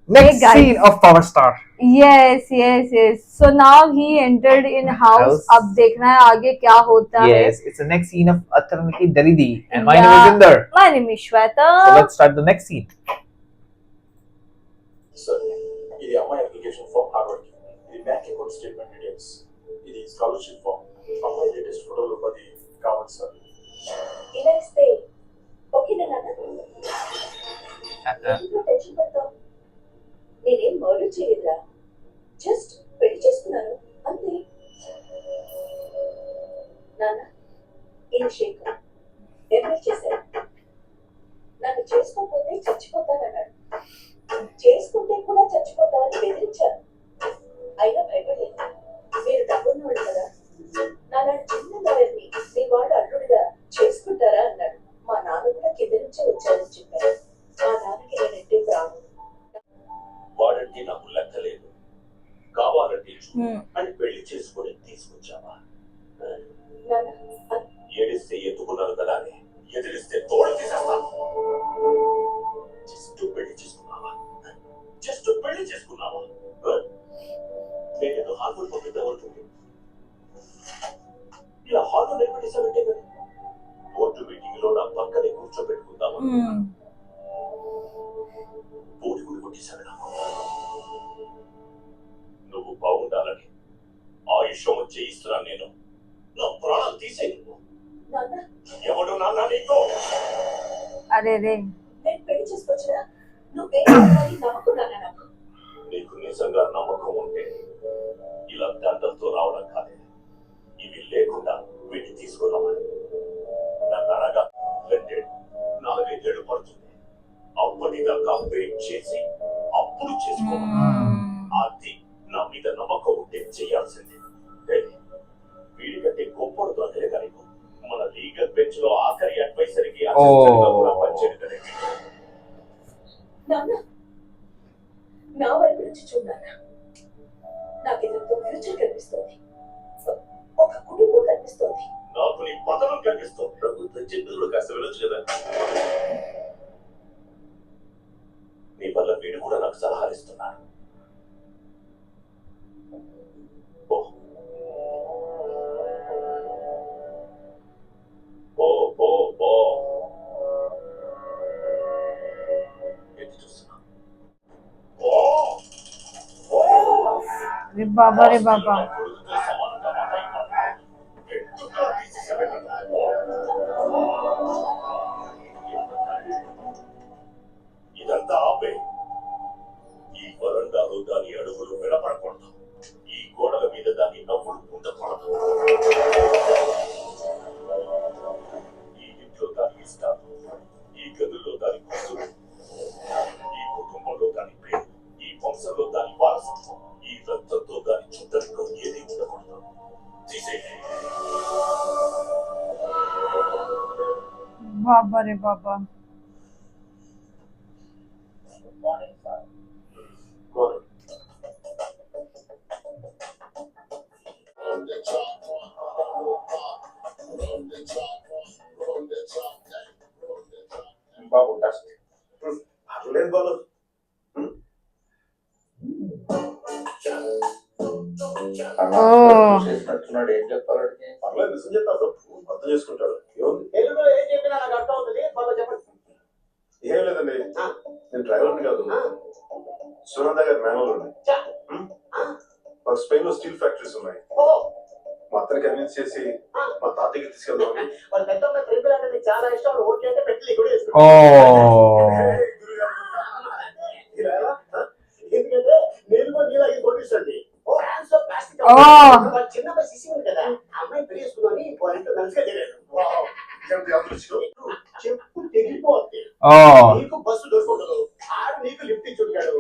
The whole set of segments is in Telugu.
Next scene of Power Star. Yes. So now he entered in house. अब देखना है आगे क्या होता है. Yes, it's the next scene of Atharniki Daridi, and my name is Inder. My name is Shweta. So let's start the next scene. Sir, ఇది అమ్మాయి అప్లికేషన్ ఫామ్ హార్వర్డ్ ఇది బ్యాంక్ అకౌంట్ స్టేట్మెంట్ డీటెయిల్స్ ఇది స్కాలర్షిప్ ఫామ్ అమ్మాయి లేటెస్ట్ ఫోటోలు 10 కావాలి సార్. ఇలా ఇస్తే ఓకేనా నాన్న? టెన్షన్ పడతావు. నేనేం మర్డర్ చేయలేదురా, జస్ట్ పెళ్లి చేసుకున్నాను అంతే. నాన్న ఇది షేక్ ఎవరు చేశారు? నన్ను చేసుకోకపోతే చచ్చిపోతానన్నాడు. చేసుకుంటే కూడా చచ్చిపోతా అని బెదిరించాను. అయినా భయపడలేదు. మీరు డబ్బున్నవాడు కదా, నాలాంటి చిన్న లాయర్ని మీ వాడు అల్లుడిగా చేసుకుంటారా అన్నాడు. మా నాన్న కూడా కింద నుంచే వచ్చారని చెప్పారు. మా నాన్నకి నేనంటే ప్రాణం. వాడంటే నాకు లెక్కలేదు, కావాలంటే అని పెళ్లి చేసుకుని తీసుకొచ్చావా? ఏడిస్తే ఎత్తుకున్నాను కదా అని ఎదిరిస్తే తోడు తీసేస్తాను. జస్ట్ పెళ్లి చేసుకున్నావా? జస్ట్ పెళ్లి చేసుకున్నావా? నేను హార్వర్డ్ పంపిద్దామనుకుంది. ఇలా హార్వర్డ్ ఏర్పడేసామంటే కదా బోర్డు మీటింగ్ లో నా పక్కనే కూర్చోబెట్టుకుందామా? బోడి గుడి కొట్టేశాడు నాకు. నువ్వు బాగుండాలని ఆయుష్యం వచ్చే ఇస్తున్నాను నేను. నా ప్రాణాలు తీసే నువ్వు ఎవడు నాన్న నీకు? అరే రే నేను పెళ్లి చేసుకొచ్చినా నువ్వే నమ్మకున్నానా? నాకు నీకు నిజంగా నమ్మకం ఉంటే ఇలా దండలతో రావడం కాదే, ఇవి లేకుండా వీటిని తీసుకురావాలి. నన్ను అనగా 4-5 పడుతుంది. అప్పటిదాకా వెయిట్ చేసి అప్పుడు చేసుకోవాలి. అది నా మీద నమ్మకం ఉంటే చేయాల్సిందే. వీడికంటే గొప్పడుతో తెలియదు. మన లీగల్ బెంచ్ లో ఆఖరి అడ్వైజర్కి కూడా పనిచేయడం. నా వైపు నుంచి చూడాలా? నాకు ఇదంతా ఫ్యూచర్ కనిపిస్తుంది, ఒక కుటుంబం కనిపిస్తుంది. నాకు నీ పతనం కనిపిస్తుంది. ప్రభుత్వం చెందులు కాస్త వెళ్ళొచ్చు కదా. నీ వల్ల వీడు కూడా నాకు సలహాలు ఇస్తున్నాడు. रे बाबा रे बाबा. ఇదంతా ఆపే. ఈ వరండాలో దాని అడుగులు వినపడకూడదు. ఈ గోడల మీద దాని నవ్వులు ఉండకూడదు. ఈ ఇంట్లో దాని ఇష్టాలు, ఈ గదుల్లో దాని కూతురు, ఈ కుటుంబంలో దాని పేరు, ఈ వంశంలో దాని వారసత్వం, ఈ రక్తంతో దాని చుట్టరికం ఏది ఉండకూడదు. తీసేయి. बाबा रे बाबा. బాబు డస్ట్ అట్లేదు బాబు. చేసినట్టున్నాడు. ఏం చెప్పాలి? పర్లేదు, నిజం చెప్తాడు, అర్థం చేసుకుంటాడు. ఏం లేదండి, నేను డ్రైవర్ని కాదు, సునంద గారి మేనలు ఉన్నాయి. మాకు స్పెయిన్ లో స్టీల్ ఫ్యాక్టరీస్ ఉన్నాయి. మా అతను కన్విన్స్ చేసి మా తాతయ్యకి తీసుకెళ్దాం. చాలా ఇష్టం. ఓకే అంటే పెట్టి కూడా ఎందుకంటే నేను కూడా నీలాగే కొట్టిస్తాండి. చిన్న శిశి ఉంది కదా, అమ్మాయి పెళ్లి చేసుకున్నాని వాళ్ళంటే మంచిగా తెలియదు. చెప్పు తెగిపోద్ది. నీకు బస్సు దొరుకుండదు, ఆడు నీకు లిఫ్ట్ ఇచ్చి ఉంటాడు,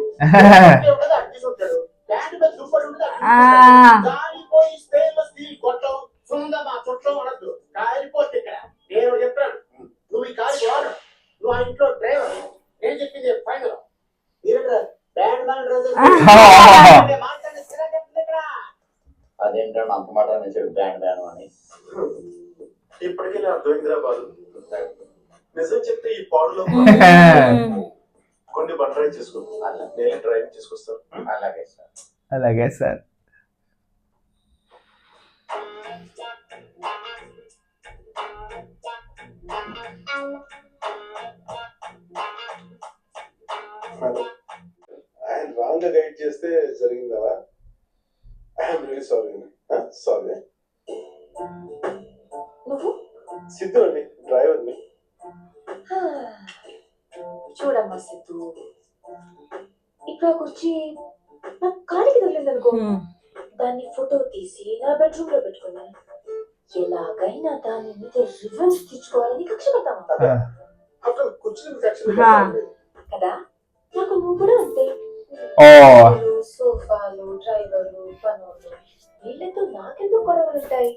అడ్జస్ట్ ఉంటాడు, ప్యాంట్ మీద దుప్పటి ఉంటుంది. కాలిపోయి స్పెయిన్ లో స్టీల్ కొట్టం సుందర మా చుట్టం అనద్దు. కాలిపోతే ఇక్కడ నేను చెప్పాను, నువ్వు ఈ కాలి వాడు, నువ్వు ఆ ఇంట్లో డ్రైవర్. నేను చెప్పింది ఫైనల్. బ్యాండ్ అదేంటంటే అంత మాట చెప్పి బ్యాండ్ బ్యాన్ అని. ఇప్పటికీ నా అర్థమైందిరా బాలు. నిజం చెప్తే ఈ పాడులో కొన్ని డ్రైవ్ చేసుకో, నేను డ్రైవింగ్ చేసుకొస్తాను. అలాగే సార్. అలాగే సార్. ఆయన రాంగ్ గా గైడ్ చేస్తే జరిగిందా? I'm really sorry. సారీ. నువ్వు సిద్ధు అండి, డ్రైవర్ ని. చూడమ్మా సిద్ధు, ఇక్కడ కుర్చీ నా కాలికి తగిలిందనుకో, దాన్ని ఫోటో తీసి నా బెడ్రూమ్ లో పెట్టుకున్నా. ఎలాగైనా దాని మీద రివెంజ్ తెచ్చుకోవాలని కక్ష పడతావా అక్కడ కూర్చుని కదా? నాకు నువ్వు కూడా అంతే. సోఫాలు, డ్రైవర్లు, పనులు, వీళ్ళతో నాకెందుకు గొడవలు ఉంటాయి?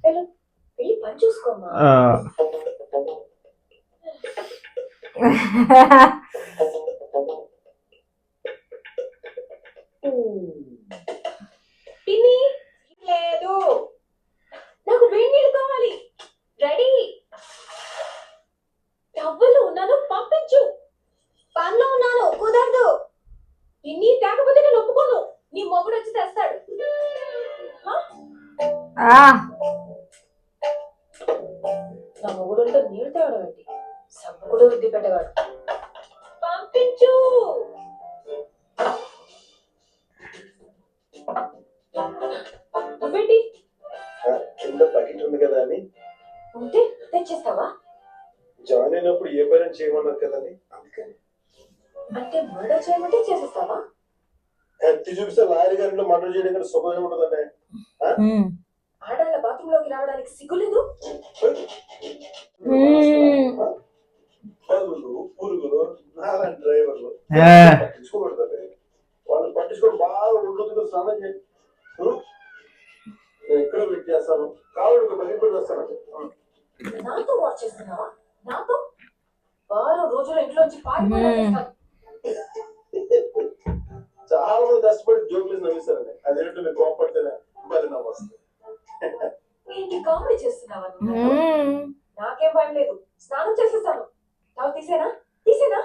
వెళ్ళి పని చూసుకోమ్మా. పిన్ని లేదు, నాకు వేడి నీళ్ళు కావాలి. రెడీ, డబ్బులు ఉన్నాను, పంపించు. పనిలో ఉన్నాను, కుదరదు. పిన్ని తేకపోతే నేను ఒప్పుకోను. నీ మొగుడు వచ్చి తెస్తాడు. నా మొగుడు అంటే నీళ్ళు తేవడం ఏంటి? సబ్బు కూడా వృద్ధి పెట్టేవాడు. పంపించు. నువ్వేంటి కింద బకెట్ ఉంది కదా అని ఉంటే తెచ్చేస్తావా? జాయిన్ అయినప్పుడు ఏ పని చేయమన్నారు కదండి, అందుకని. అంటే మర్డర్ చేయమంటే చేసేస్తావా? ఎత్తి చూపిస్తే లారీ గారిలో మర్డర్ చేయడం కంటే సుఖం ఉంటుందండి. ఆడవాళ్ళ బాత్రూమ్ లోకి రావడానికి సిగ్గులేదు. పురుగులు నాలాంటి డ్రైవర్లు పట్టించుకోకూడదండి. వాళ్ళు పట్టించుకొని బాగా ఒళ్ళొద్దుగా స్నానం చేయండి. నేను ఎక్కడ వెయిట్ చేస్తాను, కావాలి బకెట్ కూడా వస్తానండి. నాతో వాచ్ చేస్తున్నావా? నాతో వారం రోజులు ఇంట్లోంచి పారిపోయినా చాలా మంది కష్టపడి జోకులు నవ్విస్తారండి. అదేంటో మీరు కోపడితేనే మరి నవ్వు వస్తుంది. ఏంటి కామెడీ చేస్తున్నావా? నాకేం భయం లేదు, స్నానం చేసేస్తాను. తావు తీసేనా? తీసేనా?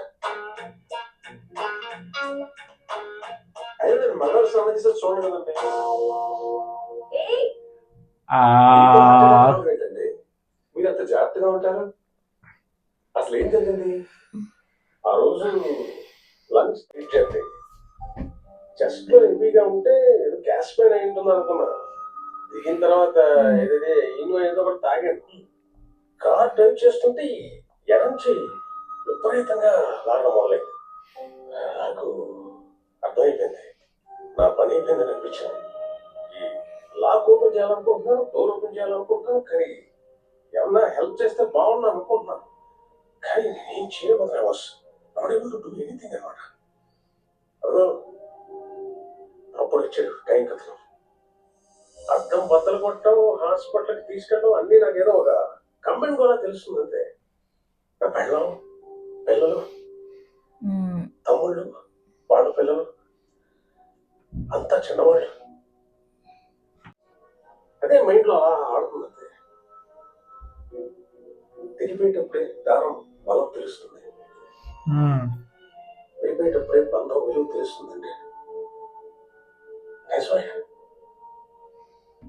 అయినా నేను మగవాళ్ళు స్నానం చేస్తే చూడండి కదండి. ఏంటండి మీరు అంత జాగ్రత్తగా ఉంటారు? అసలు ఏం జరిగింది ఆ రోజు? లంచ్ చేయండి, చెస్ట్ లో హెవీగా ఉంటే ఏదో గ్యాస్ పైన అయి ఉంటుంది అనుకున్నా. దిగిన తర్వాత ఏదో ఒకటి తాగాను. కార్ డ్రైవ్ చేస్తుంటే ఎడంచి విపరీతంగా లాగడం మొదలైంది. నాకు అర్థమైపోయింది, నా పని అయిపోయిందని అనిపించింది. ఈ లాక్ ఓపెన్ చేయాలనుకుంటున్నాను, డోర్ ఓపెన్ చేయాలనుకుంటున్నాను, కానీ ఏమన్నా హెల్ప్ చేస్తే బాగున్నా అనుకుంటున్నాను. కానీ నేనేం చేయబోతున్నా, I was not able to do anything అన్నమాట. అప్పుడు వచ్చాడు టైం కథలు. అర్థం బద్దలు కొట్టడం, హాస్పిటల్కి తీసుకెళ్ళడం అన్నీ నాకేదో ఒక కంబైన్ కూడా తెలుస్తుంది అంతే. నా పిల్లలు, తమ్ముళ్ళు, వాళ్ళ పిల్లలు అంతా చిన్నవాళ్ళు. అదే మైండ్ లో అలా ఆడుతుంది అంతే. తిరిగిపోయేటప్పుడే దారం బలం తెలుస్తుంది, వెళ్ళిపోయేటప్పుడే బంధం విలువ తెలుస్తుందండి.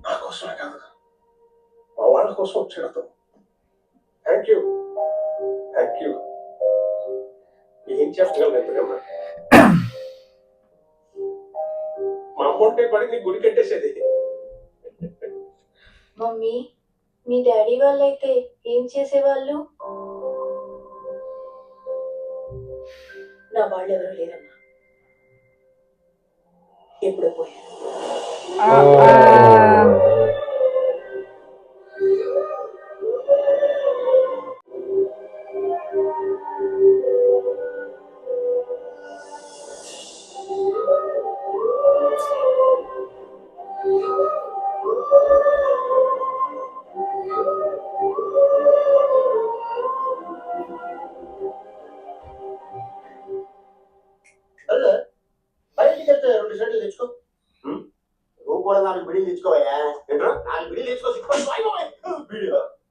నా కోసమే కాదు, మా వాళ్ళ కోసం వచ్చాడు. Thank you. ఏం చెప్పగలను ఎంతకన్నా? మా అమ్మంటే పడి నీ గుడి కట్టేసేది. మమ్మీ, మీ డాడీ వాళ్ళైతే ఏం చేసేవాళ్ళు? నా వాళ్ళు ఎవరు లేరమ్మా, ఎప్పుడో పోయారు. బయటికి వెళ్తే 2 షర్ట్లు తెచ్చుకో. నువ్వు కూడా 4 బిడీలు తెచ్చుకోవయ్యా. 4 బిడీలు తెచ్చుకో.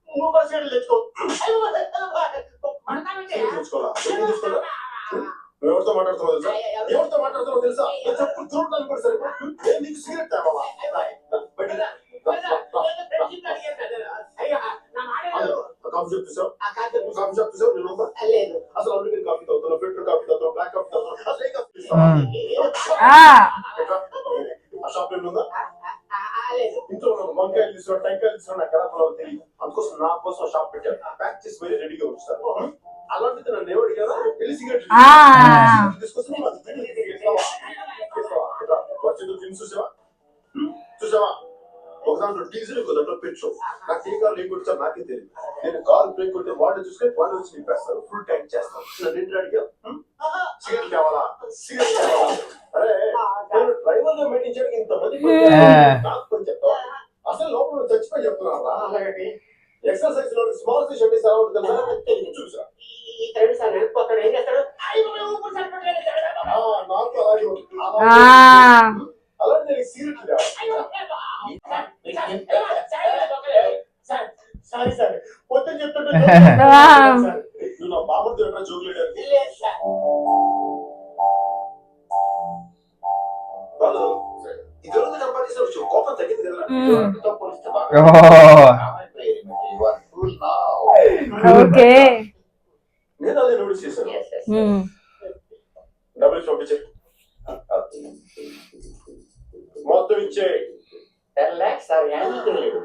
నువ్వు కూడా షర్ట్లు తెచ్చుకో. తెచ్చుకోవాలా? మాట్లాడుతున్నావు తెలుసా? ఎవరితో మాట్లాడుతున్నావు తెలుసా? చెప్పులు చూడడానికి కూడా సరిపో. నేను నీకు సిగరెట్ తేవాలా? కాఫీ షాప్ చూసావు? కాఫీ షాప్ చూసావు? నేను ఉందా? అసలు అమెరికన్ కాఫీ తాగుతున్నా, ఫిల్టర్ కాఫీ తాగుతున్నా, బ్లాక్ కాఫీ తాగుతున్నా. అసలు ఏ కాఫీ ఇస్తావా? ఆ షాప్ లో ఉందా? ఇంట్లో వంకాయలు తీసుకున్నా, టెంకాయలు తీసుకున్నా, నాకు ఎలా కొనాలో తెలియదు. అందుకోసం నా కోసం షాప్ పెట్టాను. ప్యాక్ చేసి మరీ రెడీగా ఉంచుతాను. అలాంటిది నన్ను ఎవరు అడిగారా? వెళ్ళి సిగరెట్ తీసుకొస్తే చూసావా? చూసావా? ఒక దాంట్లో డీజిల్, ఇంకో దాంట్లో పెట్రోల్. నాకు ఏ కార్ ఏం కొట్టారు నాకే తెలియదు. నేను కార్ బ్రేక్ కొట్టే వాళ్ళు చూసుకొని వాళ్ళు వచ్చి నింపేస్తారు. ఫుల్ ట్యాంక్ చేస్తాను. నన్ను ఏంటి అడిగా? సిగరెట్ కావాలా? సిగరెట్ కావాలా? అరే నేను డ్రైవర్ గా మెయింటైన్ చేయడానికి ఇంతమంది నాకు కొంచెం చెప్తావా? అసలు లోపల చచ్చిపోయి చెప్తున్నారా? అలాగే ఎక్సర్సైజ్ లో స్మాల్ ఫిష్ అంటే ఎలా ఉంటుంది చూసా? నాకు అలాగే అలాగే నేను సీరియట్ సారీ సార్ పొద్దున చెప్తుంటే నువ్వు నా బాబుతో ఎట్లా జోకులేడు వాళ్ళు ఇద్దరు సంపాదించిన కోపం తగ్గింది కదా పోలిస్తే ఓకే నేను అదే నోటీస్ చేశాను. డబ్బులు పంపించే మొత్తం ఇచ్చే 10 lakhs సార్ యానికి లేదు.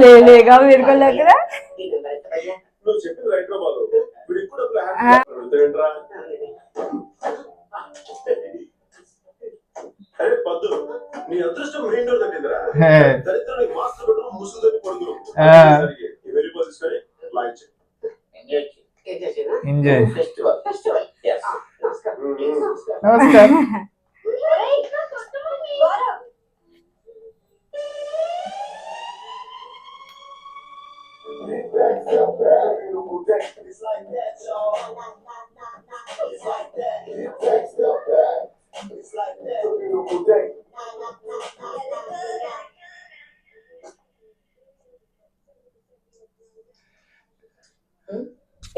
ले लेगा मेरे को लग रहा है। నువ్వు చెప్పింది రైట్ లో బాబు. వీడు ఎక్కువ డబ్బులు హ్యాండ్ అరే పద్దు నీ అదృష్టం మెయిన్ డోర్ తగ్గిందిరా. దరిద్రం మాస్టర్ బెడ్రూమ్ ముసుగుదని పడుకురు వెళ్ళిపోతుంది లాంచ్ ఎంజాయ్. ఫెస్టివల్ నమస్కారం.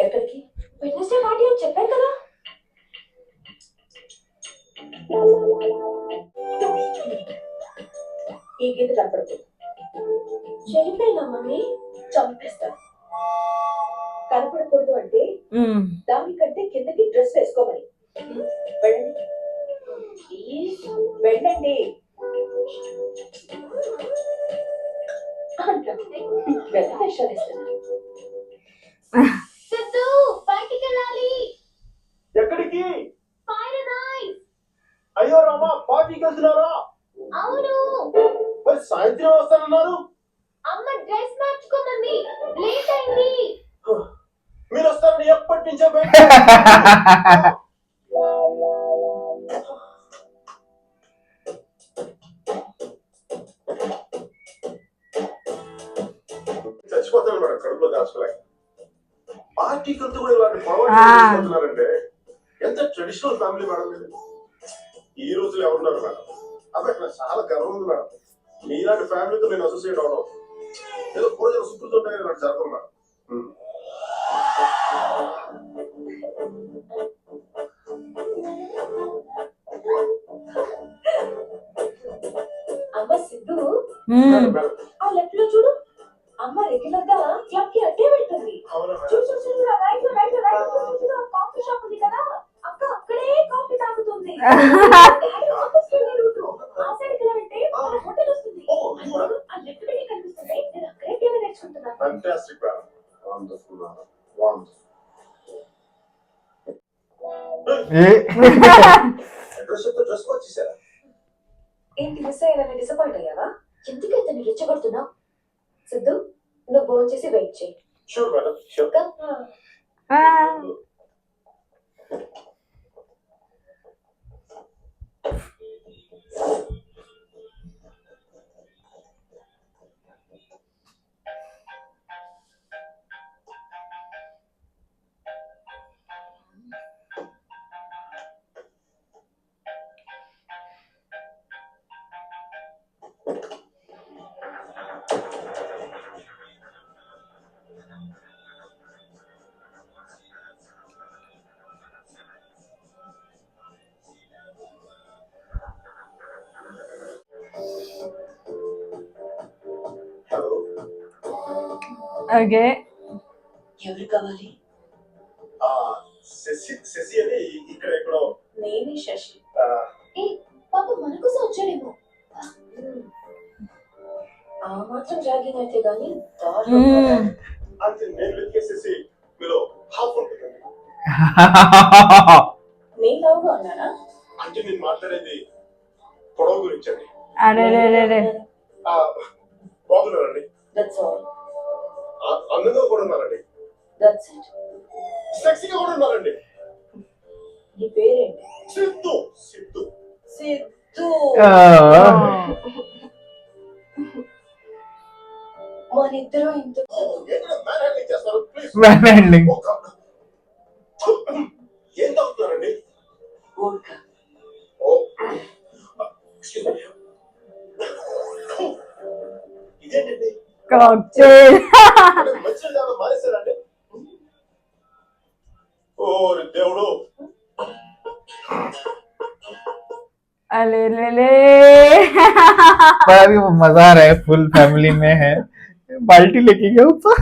ఎక్కడికి? వెడ్నెస్డే పార్టీ అని చెప్పాను కదా. ఈ గీత కనపడుతుంది. చెరిపోయినా మమ్మీ చంపేస్తాను. కనపడకూడదు అంటే దానికంటే కిందకి డ్రెస్ వేసుకోమని. వెళ్ళండి వెళ్ళండి అంట వెళ్ళ వేషాలు ఇస్తున్నారు. ఎక్కడికి? అయ్యో రామా పార్టీకి వెళ్తున్నారా? అవును మరి సాయంత్రం వస్తానన్నారు. అమ్మ డ్రెస్ మార్చుకోమంది, లేట్ అయింది. మీరు వస్తారని ఎప్పటి నుంచో చచ్చిపోతాను మేడం కడుపులో దాచుకోలేక. పార్టీకి వెళ్తూ కూడా ఇలాంటి పొరపాటు ఎంత ట్రెడిషనల్ ఫ్యామిలీ మేడం ఇది. ఈ రోజులు ఎవరున్నారు మేడం? అబ్బాయి నాకు చాలా గర్వం ఉంది మేడం. మీలాంటి ఫ్యామిలీతో నేను అసోసియేట్ అవడం. ఏదో పూజలు సుఖులతో ఉంటాయని నాకు జరగదు మేడం. అమ్మ సిద్ధు ఆ లెఫ్ట్ లో చూడు. అమ్మ రెగ్యులర్ గా క్లబ్ కి అడ్డే పెడుతుంది. చూడు చూడు రైట్ లో రైట్ లో రైట్ లో చూడు కాఫీ షాప్ ఉంది కదా, అక్క అక్కడే కాఫీ తాగుతుంది. ఆ సైడ్ కి వెళ్తే హోటల్ వస్తుంది. ఆ లెఫ్ట్ బిల్డింగ్ కనిపిస్తుంది. నేను అక్కడే టీవీ నేర్చుకుంటున్నాను. Fantastic madam. Wonderful madam. Wonderful. Dress వచ్చేసారా? ఏంటి మిస్ అయ్యాలని డిసప్పాయింట్ అయ్యావా? ఎందుకైతే నువ్వు రెచ్చగొడుతున్నావు? సిద్ధు నువ్వు ఫోన్ చేసి వెయిట్ చేయి. Sure madam sure. Okay. ఎవరు కావాలి? శశి అని ఇక్కడ ఎక్కడో నేనే శశి. ఏ పాప మన కోసం వచ్చాడేమో. ఆ మాత్రం జాగింగ్ అయితే గానీ Hmm. అంటే నేను వెతికేసేసి మీలో హాఫ్ ఉంటుందండి. నేను లావుగా ఉన్నానా? అంటే నేను మాట్లాడేది పొడవు గురించి అండి. అరే. బాగున్నారండి, దట్స్ ఆల్. అందంగా కూడా ఉన్నారండి, దట్స్ ఇట్. సెక్సీగా కూడా ఉన్నారండి. నీ పేరేంటి? సిద్ధు సిద్ధు సిద్ధు. Oh. మనిద్దరూ ఇంత ఎక్కడ మ్యాన్ హ్యాండ్లింగ్ చేస్తారు ప్లీజ్. Manhandling. ఏం తాగుతున్నారండి? వోడ్కా. ఓ excuse me. ఇదేంటండి Cocktail. మంచిగా తాగడం మానేశారండి? ఓరి దేవుడు. अले पर अभी वो मजा आ रहा है, फुल फैमिली में है, बाल्टी लेके गया ऊपर.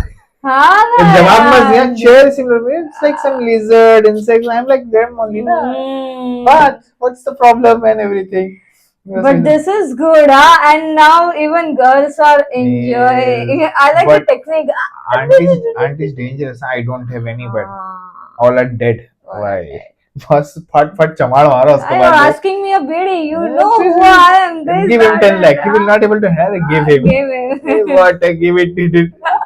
हाँ ना जवाब मत दिया, यार. chair similar में, it's like some lizard, insects. I'm like them only, na. Hmm. But what's the problem and everything? He was But like, this is good, huh? And now even girls are enjoying. Yes. I like the But technique. auntie's dangerous. I don't have any, but all are dead. Why? बस फट चमाड़ मारा उसके Are you बाद. asking me a bidi? You Yes, know yes, who yes. I am. This Give him that, 10 lakh. that. He will not able to have it. Give him. Give him. Hey, what? Give it.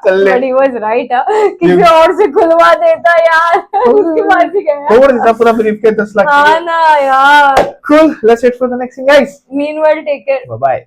चल ले. But he was right, huh? किसी और से खुलवा देता यार. उसकी मर्जी का यार. तोड़ देता पूरा brief के 10 लाख. हाँ ना यार. Cool. Let's wait for the next thing, guys. Meanwhile, take care. Bye bye.